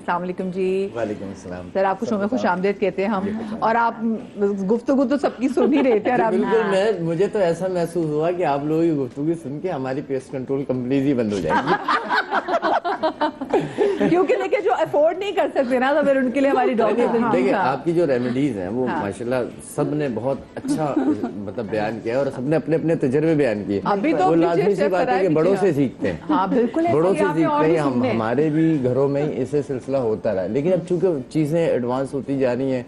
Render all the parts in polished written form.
अस्सलाम वालेकुम जी। वालेकुम अस्सलाम। सर आपको शो में खुश आमदेद कहते हैं हम, और आप गुफ्तगू तो सबकी सुन ही रहे थे। और आप बिल्कुल, मुझे तो ऐसा महसूस हुआ कि आप लोगों की गुफ्तगू सुन के हमारी पेस्ट कंट्रोल कंपनीज ही बंद हो जाएगी। क्योंकि देखिए जो अफोर्ड नहीं कर सकते ना, तो फिर उनके लिए हमारी डॉक्टर। देखिए आपकी जो रेमेडीज हैं वो माशाल्लाह सब ने बहुत अच्छा मतलब बयान किया और सबने अपने अपने तजुर्बे बयान किए। अभी तो वो लाजमी सी बात है कि बड़ों से सीखते हैं। हाँ बिल्कुल, बड़ों से सीखते हैं। हमारे भी घरों में ही ऐसे सिलसिला होता रहा, लेकिन अब चूंकि चीजें एडवांस होती जा रही हैं,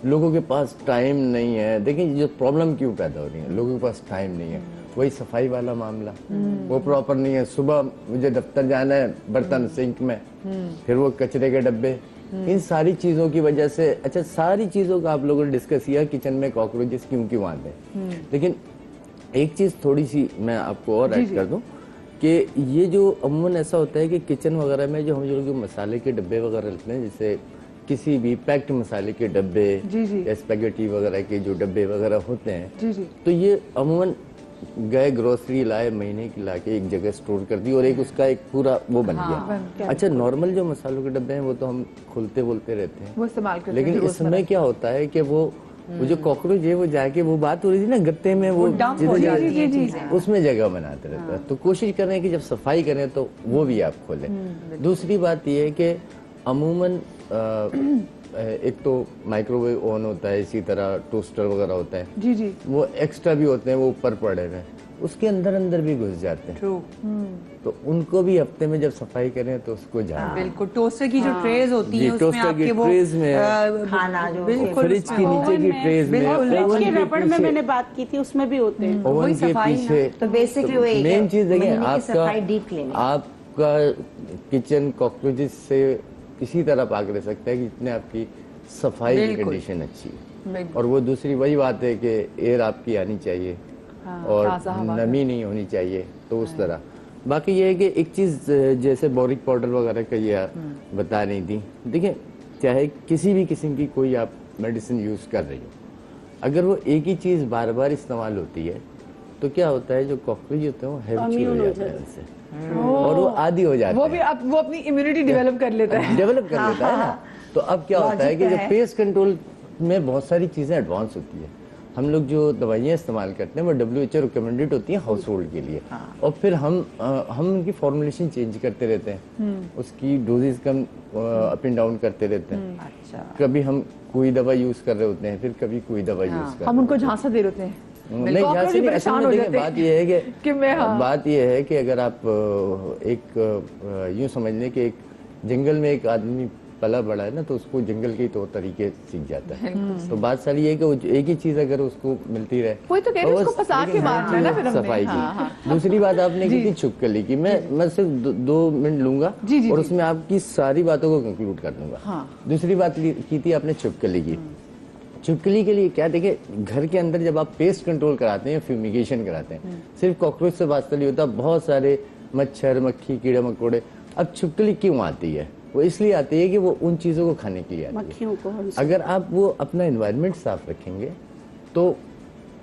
लोगों के पास टाइम नहीं है। देखिए जो प्रॉब्लम क्यों पैदा हो रही है, लोगों के पास टाइम नहीं है। वही सफाई वाला मामला, वो प्रॉपर नहीं है। सुबह मुझे दफ्तर जाना है, बर्तन सिंक में, फिर वो कचरे के डब्बे, इन सारी चीजों की वजह से। अच्छा, सारी चीजों का आप लोगों ने डिस्कस किया, किचन में कॉकरोचेस क्यों आते हैं। लेकिन एक चीज थोड़ी सी मैं आपको और ऐड कर दूं कि ये जो अमूमन ऐसा होता है कि किचन वगैरह में जो हम जो मसाले के डब्बे वगैरह रखते हैं, जैसे किसी भी पैक्ड मसाले के डब्बे या स्पैगेटी वगैरह के जो डब्बे वगैरह होते हैं, तो ये अमूमन गए ग्रोसरी लाए, महीने की लाके एक जगह स्टोर कर दी और एक उसका एक पूरा वो बन गया। अच्छा, नॉर्मल जो मसालों के डब्बे हैं वो तो हम खोलते बोलते रहते हैं, वो इस्तेमाल करते हैं। लेकिन इसमें क्या होता है कि वो जो कॉकरोच है वो जाके, वो बात हो रही थी ना गत्ते में, वो उसमें जगह बनाते रहता है। तो कोशिश करें कि जब सफाई करें तो वो भी आप खोलें। दूसरी बात ये है कि अमूमन एक तो माइक्रोवेव ओवन होता है, इसी तरह टोस्टर वगैरह होता है, वो एक्स्ट्रा भी होते हैं, वो ऊपर पड़े हुए, उसके अंदर भी घुस जाते हैं। तो उनको भी हफ्ते में जब सफाई करें तो उसको झाड़ें। बिल्कुल, टोस्टर की जो ट्रेज होती है उसमें आपके वो ट्रेज में खाना जो फ्रिज की नीचे की ट्रेज में, फ्रिज के रबड़ में मैंने बात की थी, उसमें भी होते हैं। ओवन के पीछे। तो बेसिकली मेन चीज देखिए, आपका किचन कॉकरोचेस से इसी तरह पाक रह सकता है कि जितने आपकी सफाई की कंडीशन अच्छी है। और वो दूसरी वही बात है कि एयर आपकी आनी चाहिए और नमी नहीं होनी चाहिए। तो उस तरह बाकी ये है कि एक चीज जैसे बोरिक पाउडर वगैरह का ये बता नहीं थी। देखिए, चाहे किसी भी किस्म की कोई आप मेडिसिन यूज कर रही हो, अगर वो एक ही चीज बार बार इस्तेमाल होती है तो क्या होता है, जो कॉकरोच होते हैं वो हैबिचुअल हो जाते हैं उनसे और वो आदी हो जाते हैं। वो अपनी इम्यूनिटी डेवलप कर लेता है ना। तो अब क्या होता है कि जो पेस्ट कंट्रोल में बहुत सारी चीजें एडवांस होती है। हम लोग जो दवाइयाँ इस्तेमाल करते हैं वो WHO रिकमेंडेड होती है हाउस होल्ड के लिए, और फिर हम उनकी फॉर्मुलेशन चेंज करते रहते हैं, उसकी doses come up and down करते रहते हैं। अच्छा, कभी हम कोई दवा यूज कर रहे होते हैं, फिर कभी कोई दवा यूज कर रहे हैं। हम उनको झांसा दे रहे हैं। नहीं, बात यह है कि अगर आप एक यूं समझ लें कि एक जंगल में एक आदमी पला बड़ा है ना, तो उसको जंगल के तौर तरीके सीख जाता है। तो बात सारी ये है कि एक ही चीज अगर उसको मिलती रहे, उसको फंसा के मारना है ना सफाई की। दूसरी बात आपने की थी छुपकली की, मैं सिर्फ 2 मिनट लूंगा और उसमें आपकी सारी बातों को कंक्लूड कर दूंगा। दूसरी बात की थी आपने छुपकली की। छुपकली के लिए क्या, देखिए घर के अंदर जब आप पेस्ट कंट्रोल कराते हैं, फ्यूमिगेशन कराते हैं, सिर्फ कॉकरोच से वास्ता नहीं होता, बहुत सारे मच्छर, मक्खी, कीड़े मकोड़े। अब छुपकली क्यों आती है? वो इसलिए आती है कि वो उन चीजों को खाने के लिए आती है। अगर आप वो अपना एनवायरनमेंट साफ रखेंगे तो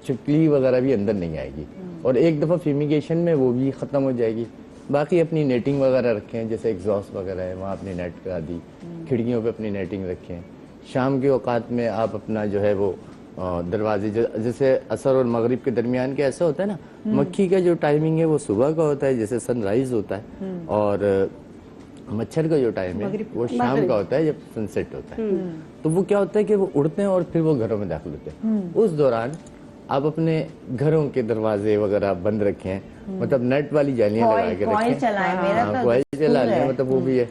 छुपकली वगैरह भी अंदर नहीं आएगी, और एक दफा फ्यूमिगेशन में वो भी खत्म हो जाएगी। बाकी अपनी नेटिंग वगैरह रखें, जैसे एग्जॉस्ट वगैरह है वहाँ अपनी नेट करा दी, खिड़कियों पे अपनी नेटिंग रखें। शाम के औकात में आप अपना जो है वो दरवाजे, जैसे असर और मगरिब के दरमियान के ऐसा होता है ना, मक्खी का जो टाइमिंग है वो सुबह का होता है, जैसे सनराइज होता है, और मच्छर का जो टाइम है वो शाम का होता है जब सनसेट होता है। तो वो क्या होता है कि वो उड़ते हैं और फिर वो घरों में दाखिल होते हैं। उस दौरान आप अपने घरों के दरवाजे वगैरह बंद रखें, मतलब नेट वाली जालियां लगा के रखें, कॉइल चलाएं, मतलब वो भी है।